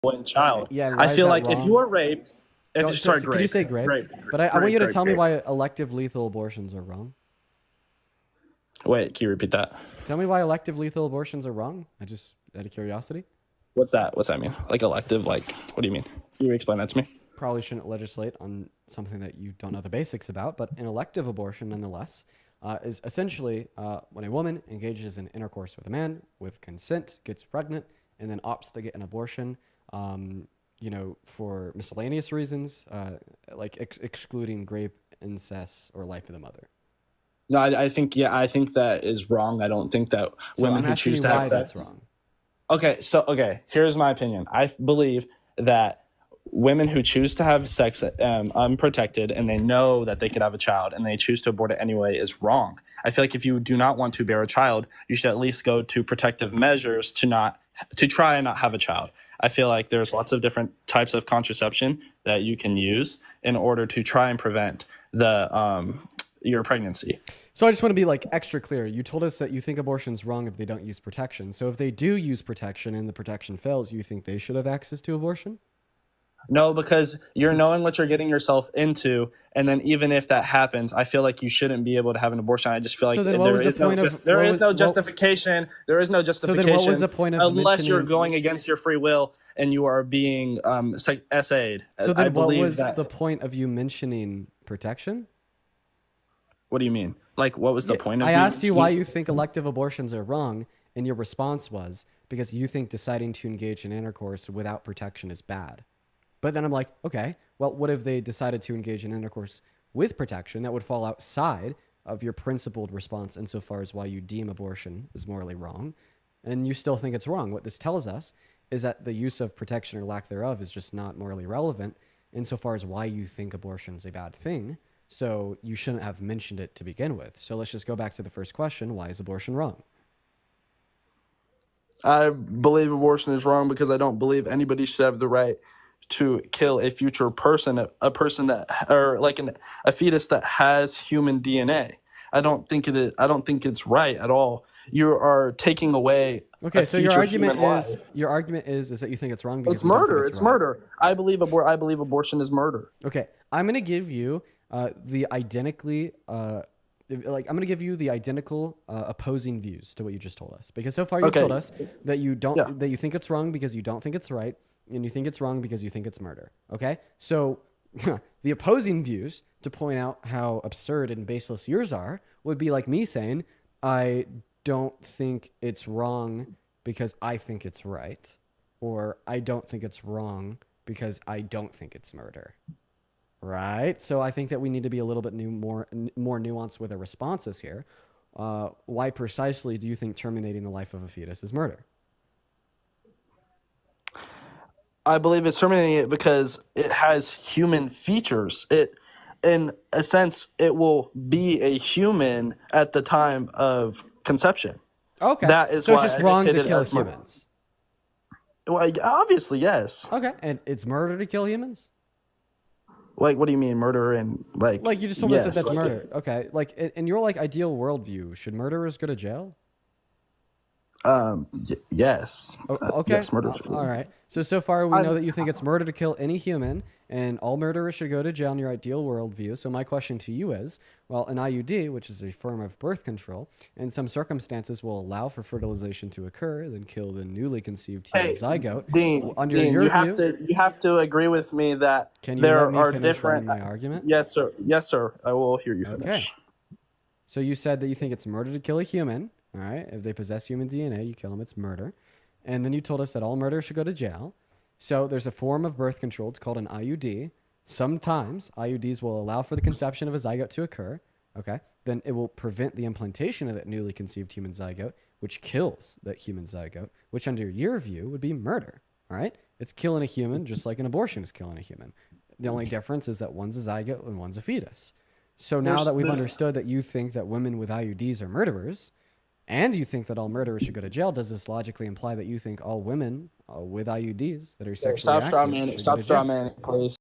unborn child. Yeah, and I why is feel that like if you wrong? are raped, if you sorry, Could you grape, say grape? grape, But I want grape, you to grape, tell me grape. why elective lethal abortions are wrong. Wait, can you repeat that? Tell me why elective lethal abortions are wrong. I just out of curiosity. What's that? What's that mean? Like elective? Like what do you mean? Can you explain that to me? Probably shouldn't legislate on something that you don't know the basics about, but an elective abortion, nonetheless, is essentially when a woman engages in intercourse with a man with consent, gets pregnant, and then opts to get an abortion, for miscellaneous reasons, like excluding rape, incest, or life of the mother. No, I think that is wrong. I don't think that So women I'm who asking choose you to have why that's sex. wrong. Okay, here's my opinion. I believe that women who choose to have sex unprotected and they know that they could have a child and they choose to abort it anyway is wrong. I feel like if you do not want to bear a child, you should at least go to protective measures to try and not have a child. I feel like there's lots of different types of contraception that you can use in order to try and prevent the your pregnancy. So I just want to be like extra clear. You told us that you think abortion's wrong if they don't use protection. So if they do use protection and the protection fails, you think they should have access to abortion? No, because you're knowing what you're getting yourself into, and then even if that happens, I feel like you shouldn't be able to have an abortion. I just feel like So then what was the point of there what is was no what justification. There is no so then what was justification the point of unless you're mentioning going against your free will and you are being essayed. so I then what believe was that. the point of you mentioning protection? What do you mean? Like, what was the Yeah, point of I me asked you why mentioning? you think elective abortions are wrong, and your response was because you think deciding to engage in intercourse without protection is bad. But then I'm like, okay, well, what if they decided to engage in intercourse with protection that would fall outside of your principled response insofar as why you deem abortion is morally wrong, and you still think it's wrong? What this tells us is that the use of protection or lack thereof is just not morally relevant insofar as why you think abortion is a bad thing. So you shouldn't have mentioned it to begin with. So let's just go back to the first question. Why is abortion wrong? I believe abortion is wrong because I don't believe anybody should have the right to kill a future person, a person that, or like a fetus that has human DNA. I don't think it is. I don't think it's right at all. You are taking away a Okay, so future human life. your argument is that you think it's wrong because It's you don't think murder. it's It's right. murder. I believe abortion is murder. Okay, I'm gonna give you the identically I'm gonna give you the identical opposing views to what you just told us, because so far you've told Okay. us that Yeah. you think it's wrong because you don't think it's right, and you think it's wrong because you think it's murder. Okay, so the opposing views to point out how absurd and baseless yours are would be like me saying I don't think it's wrong because I think it's right, or I don't think it's wrong because I don't think it's murder. Right. So I think that we need to be a little bit more nuanced with our responses here. Why precisely do you think terminating the life of a fetus is murder? I believe it's terminating it because it has human features. In a sense, it will be a human at the time of conception. Okay. That is So it's why just I wrong to dictated it kill as murder. humans. Well, obviously, yes. Okay. And it's murder to kill humans? Like, what do you mean, murder and like? Like you just told us that Yes, that's like murder. Okay. Like in your like ideal worldview, should murderers go to jail? yes, Oh, okay. yes, murder. All right. So far we know I'm that you think it's murder to kill any human, and all murderers should go to jail in your ideal worldview. So my question to you is, well, an IUD, which is a form of birth control, in some circumstances will allow for fertilization to occur, then kill the newly conceived human Hey, zygote. Under Dean, your view, you have to agree with me that can you let there me are finish running different. my argument? Yes, sir. Yes, sir. I will hear you Okay. finish. So you said that you think it's murder to kill a human. All right. If they possess human DNA, you kill them, it's murder. And then you told us that all murderers should go to jail. So there's a form of birth control. It's called an IUD. Sometimes IUDs will allow for the conception of a zygote to occur. Okay. Then it will prevent the implantation of that newly conceived human zygote, which kills that human zygote, which under your view would be murder. All right. It's killing a human just like an abortion is killing a human. The only difference is that one's a zygote and one's a fetus. So now that we've understood that you think that women with IUDs are murderers, and you think that all murderers should go to jail, does this logically imply that you think all women with IUDs that are sexually Stop straw active man. should go Stop to straw jail? man, please.